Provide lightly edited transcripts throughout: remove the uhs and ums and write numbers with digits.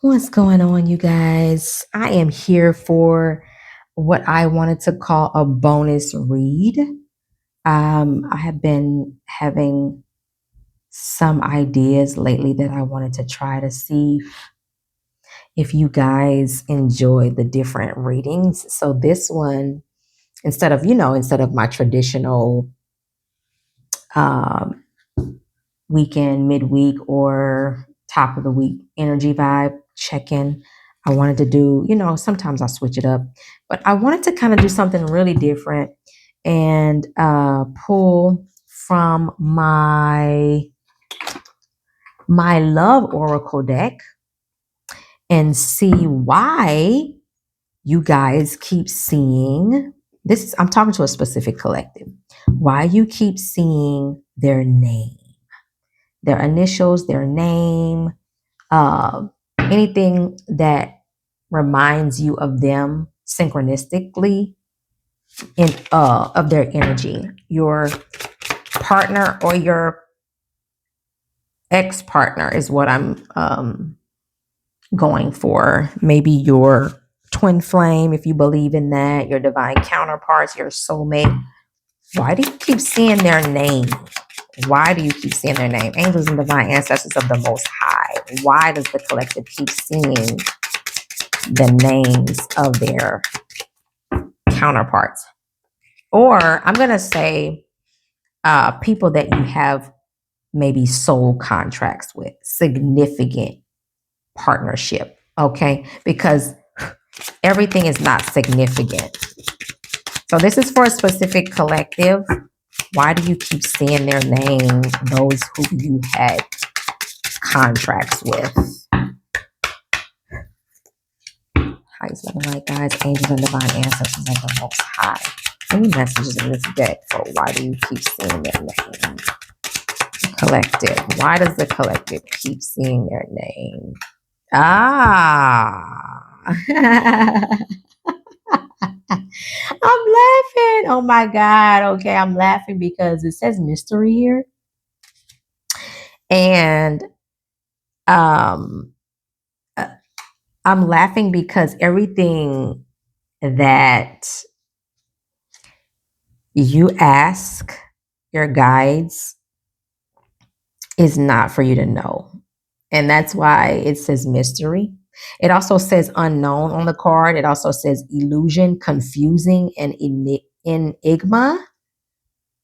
What's going on, you guys? I am here for what I wanted to call a bonus read. I have been having some ideas lately that I wanted to try to see if you guys enjoy the different readings. So this one, instead of my traditional um, weekend, midweek, or top of the week energy vibe check in. I wanted to do, sometimes I switch it up, but I wanted to kind of do something really different and pull from my love oracle deck and see why you guys keep seeing this. I'm talking to a specific collective. Why you keep seeing their name, their initials, their name, uh, anything that reminds you of them synchronistically in of their energy. Your partner or your ex-partner is what I'm going for. Maybe your twin flame, if you believe in that, your divine counterparts, your soulmate. Why do you keep seeing their name? Why do you keep seeing their name? Angels and divine ancestors of the Most High. Why does the collective keep seeing the names of their counterparts? Or I'm going to say people that you have maybe soul contracts with, significant partnership, okay? Because everything is not significant. So this is for a specific collective. Why do you keep seeing their name, those who you had contracts with? Highest level light guides, angels, and divine ancestors of the Most High. Any messages in this deck for why do you keep seeing their name? Collective. Why does the collective keep seeing their name? I'm laughing. Oh my God. Okay, I'm laughing because it says mystery here. And I'm laughing because everything that you ask your guides is not for you to know. And that's why it says mystery. It also says unknown on the card. It also says illusion, confusing, and enigma.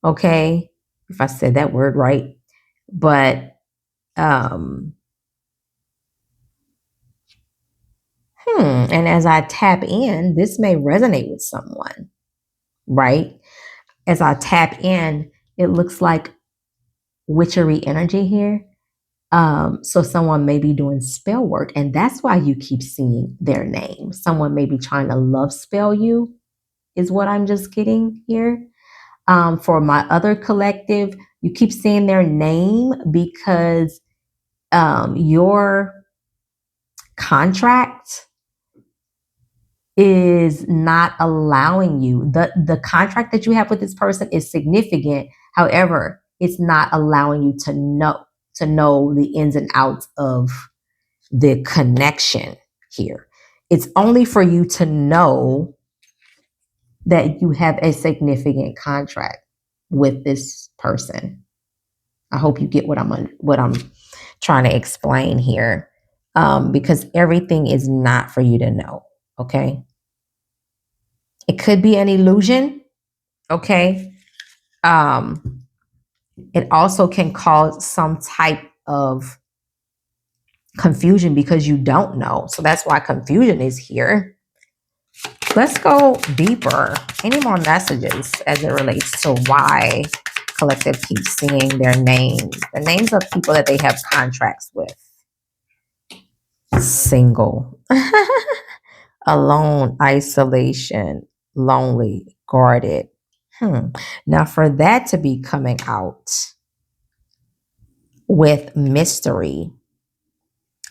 Okay, if I said that word right. But and as I tap in, this may resonate with someone, right? As I tap in, it looks like witchery energy here. So someone may be doing spell work, and that's why you keep seeing their name. Someone may be trying to love spell you, is what I'm just getting here. For my other collective, you keep seeing their name because your contract is not allowing you. The contract that you have with this person is significant. However, it's not allowing you to know the ins and outs of the connection here. It's only for you to know that you have a significant contract with this person. I hope you get what I'm trying to explain here, because everything is not for you to know. Okay, it could be an illusion. Okay, it also can cause some type of confusion because you don't know. So that's why confusion is here. Let's go deeper. Any more messages as it relates to why collective keeps seeing their names, the names of people that they have contracts with? Single, alone, isolation, lonely, guarded. Now, for that to be coming out with mystery,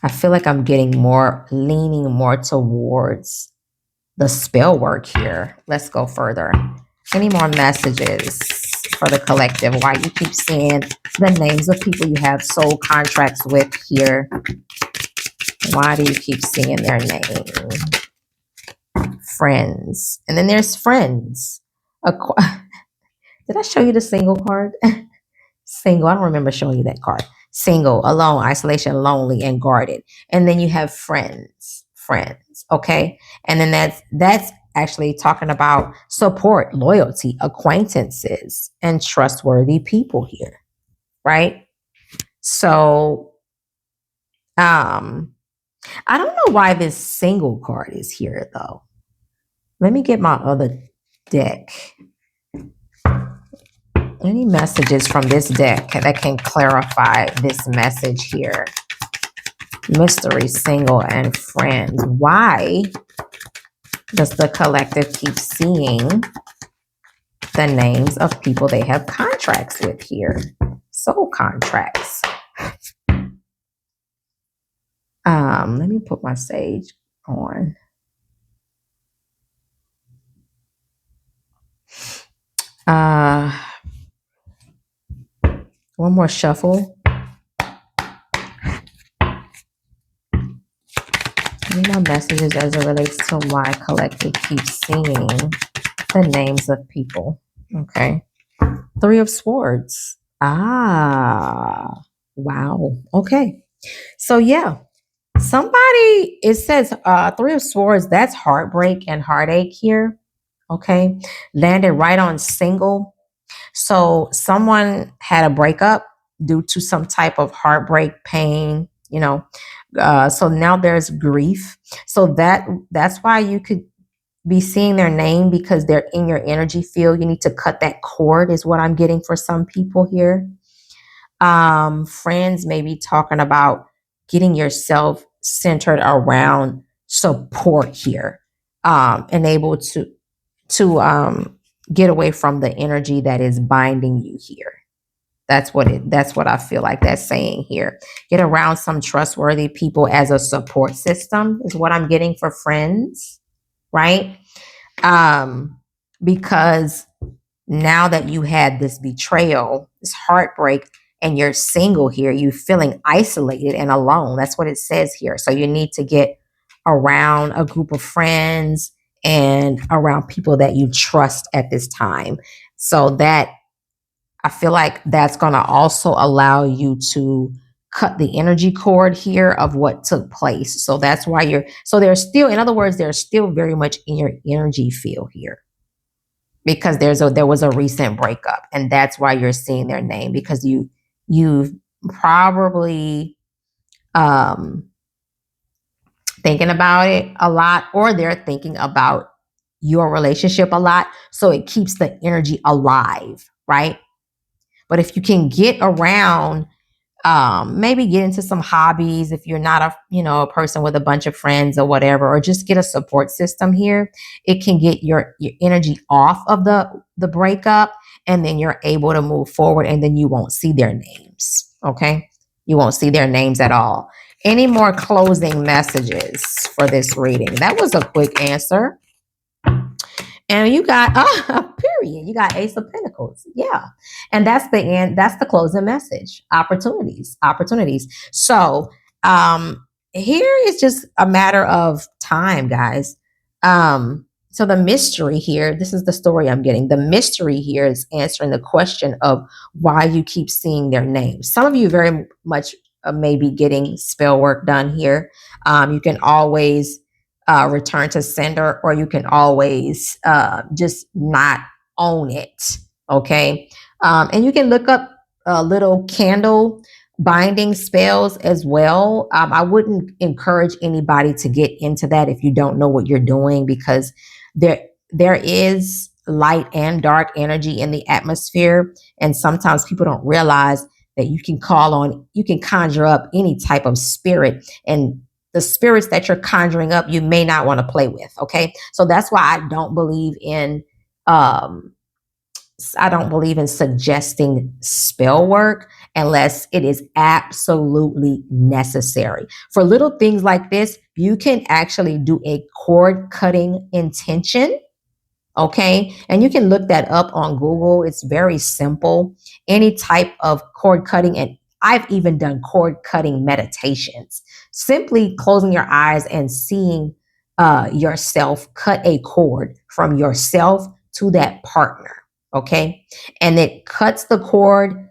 I feel like I'm leaning more towards the spell work here. Let's go further. Any more messages for the collective? Why you keep seeing the names of people you have soul contracts with here? Why do you keep seeing their name? Friends. And then there's friends. Did I show you the single card? Single. I don't remember showing you that card. Single, alone, isolation, lonely, and guarded. And then you have friends. Friends. Okay. And then that's actually talking about support, loyalty, acquaintances, and trustworthy people here. Right? So I don't know why this single card is here though. Let me get my other deck. Any messages from this deck that can clarify this message here? Mystery, single, and friends. Why does the collective keep seeing the names of people they have contracts with here? Soul contracts. Let me put my sage on. One more shuffle. Any more messages as it relates to why collective keeps seeing the names of people? Okay. Three of Swords. Wow. Okay. So yeah, somebody, it says Three of Swords, that's heartbreak and heartache here. Okay. Landed right on single. So someone had a breakup due to some type of heartbreak, pain, so now there's grief. So that's why you could be seeing their name, because they're in your energy field. You need to cut that cord is what I'm getting for some people here. Friends may be talking about getting yourself centered around support here, and able to get away from the energy that is binding you here. That's what I feel like that's saying here. Get around some trustworthy people as a support system is what I'm getting for friends, right? Because now that you had this betrayal, this heartbreak, and you're single here, you feeling isolated and alone. That's what it says here. So you need to get around a group of friends and around people that you trust at this time. So that, I feel like that's going to also allow you to cut the energy cord here of what took place. So that's why they're still, in other words, they're still very much in your energy field here, because there was a recent breakup, and that's why you're seeing their name, because you've probably thinking about it a lot, or they're thinking about your relationship a lot. So it keeps the energy alive, right? But if you can get around, maybe get into some hobbies if you're not a person with a bunch of friends or whatever, or just get a support system here, it can get your energy off of the breakup, and then you're able to move forward, and then you won't see their names. Okay, you won't see their names at all. Any more closing messages for this reading? That was a quick answer. And you got period. You got Ace of Pentacles. Yeah. And that's the end. That's the closing message. Opportunities. So here is just a matter of time, guys. So the mystery here, this is the story I'm getting. The mystery here is answering the question of why you keep seeing their names. Some of you very much may be getting spell work done here. You can always return to sender, or you can always just not own it. Okay. And you can look up little candle binding spells as well. I wouldn't encourage anybody to get into that if you don't know what you're doing, because there is light and dark energy in the atmosphere. And sometimes people don't realize that you can conjure up any type of spirit, and the spirits that you're conjuring up, you may not want to play with. Okay. So that's why I don't believe in suggesting spell work unless it is absolutely necessary. For little things like this, you can actually do a cord cutting intention. Okay. And you can look that up on Google. It's very simple. Any type of cord cutting, and I've even done cord cutting meditations, simply closing your eyes and seeing yourself cut a cord from yourself to that partner. Okay. And it cuts the cord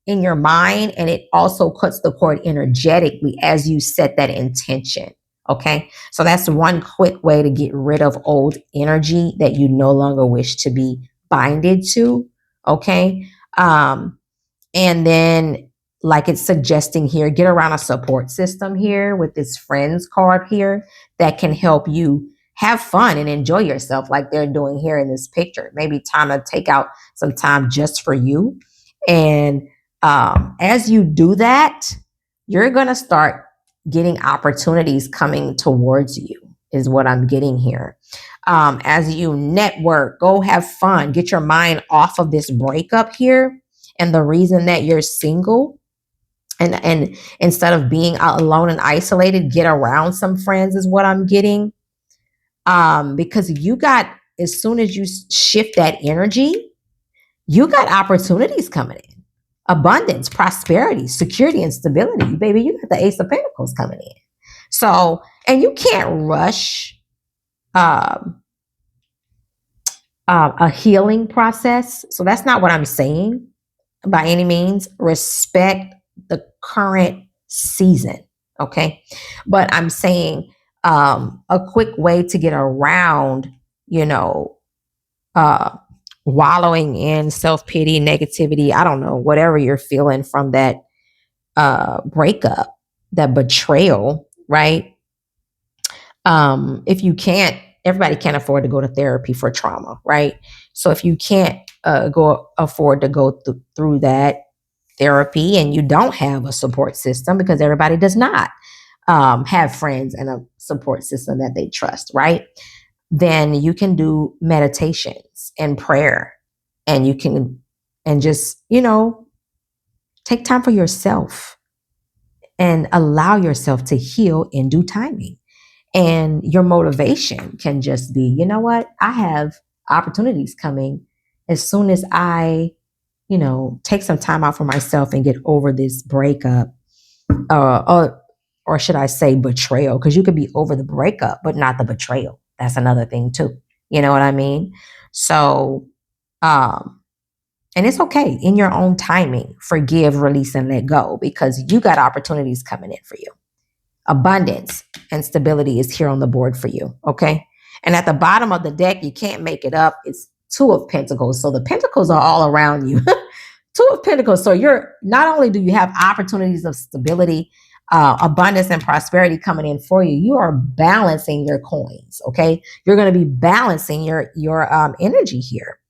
in your mind, and it also cuts the cord energetically as you set that intention. Okay. So that's one quick way to get rid of old energy that you no longer wish to be binded to. Okay. And then, like it's suggesting here, get around a support system here with this friends card here that can help you have fun and enjoy yourself like they're doing here in this picture. Maybe time to take out some time just for you. And as you do that, you're going to start getting opportunities coming towards you, is what I'm getting here. As you network, go have fun, get your mind off of this breakup here and the reason that you're single. And instead of being alone and isolated, get around some friends, is what I'm getting. Because you got, as soon as you shift that energy, you got opportunities coming in. Abundance, prosperity, security, and stability. Baby, you got the Ace of Pentacles coming in. So, and you can't rush a healing process. So that's not what I'm saying by any means. Respect the current season. Okay. But I'm saying a quick way to get around, wallowing in self-pity, negativity, I don't know, whatever you're feeling from that breakup, that betrayal, right? If you can't, everybody can't afford to go to therapy for trauma, right? So if you can't afford to go through that therapy, and you don't have a support system, because everybody does not have friends and a support system that they trust, right? Then you can do meditations and prayer, and you can, and just, take time for yourself and allow yourself to heal in due timing. And your motivation can just be, you know what? I have opportunities coming as soon as I, take some time out for myself and get over this breakup, or should I say betrayal? Because you could be over the breakup, but not the betrayal. That's another thing too. You know what I mean? So, and it's okay in your own timing. Forgive, release, and let go, because you got opportunities coming in for you. Abundance and stability is here on the board for you. Okay. And at the bottom of the deck, you can't make it up. It's Two of Pentacles. So the Pentacles are all around you. Two of Pentacles. So you're, not only do you have opportunities of stability, abundance, and prosperity coming in for you, you are balancing your coins. Okay. You're going to be balancing your energy here,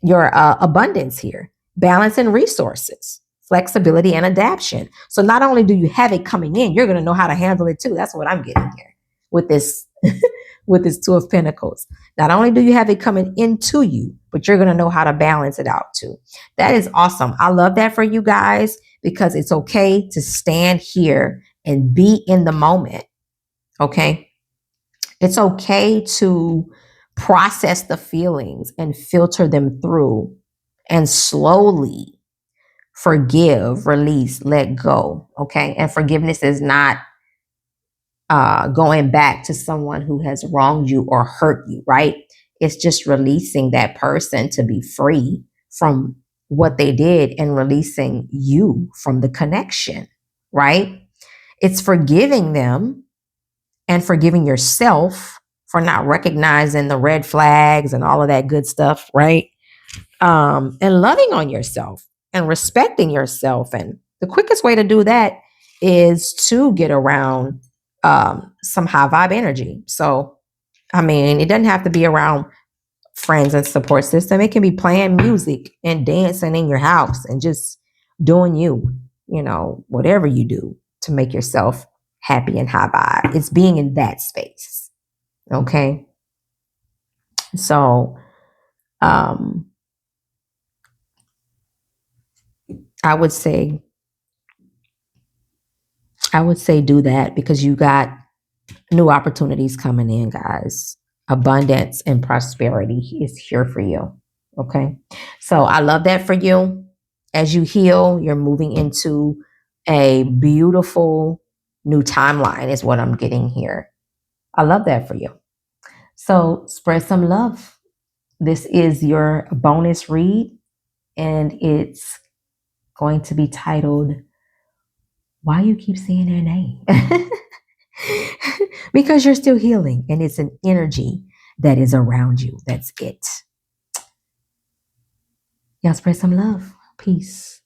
your abundance here, balance and resources, flexibility and adaptation. So not only do you have it coming in, you're going to know how to handle it too. That's what I'm getting here with this with this Two of Pentacles. Not only do you have it coming into you, but you're going to know how to balance it out too. That is awesome. I love that for you guys, because it's okay to stand here and be in the moment. Okay. It's okay to process the feelings and filter them through and slowly forgive, release, let go. Okay. And forgiveness is not going back to someone who has wronged you or hurt you, right? It's just releasing that person to be free from what they did and releasing you from the connection, right? It's forgiving them and forgiving yourself for not recognizing the red flags and all of that good stuff, right? And loving on yourself and respecting yourself. And the quickest way to do that is to get around some high vibe energy. So, I mean, it doesn't have to be around friends and support system. It can be playing music and dancing in your house and just doing you, whatever you do to make yourself happy and high vibe. It's being in that space. Okay. So, I would say do that, because you got new opportunities coming in, guys. Abundance and prosperity is here for you. Okay. So I love that for you. As you heal, you're moving into a beautiful new timeline, is what I'm getting here. I love that for you. So spread some love. This is your bonus read, and it's going to be titled Why You Keep Saying Their Name. Because you're still healing, and it's an energy that is around you. That's it. Y'all spread some love. Peace.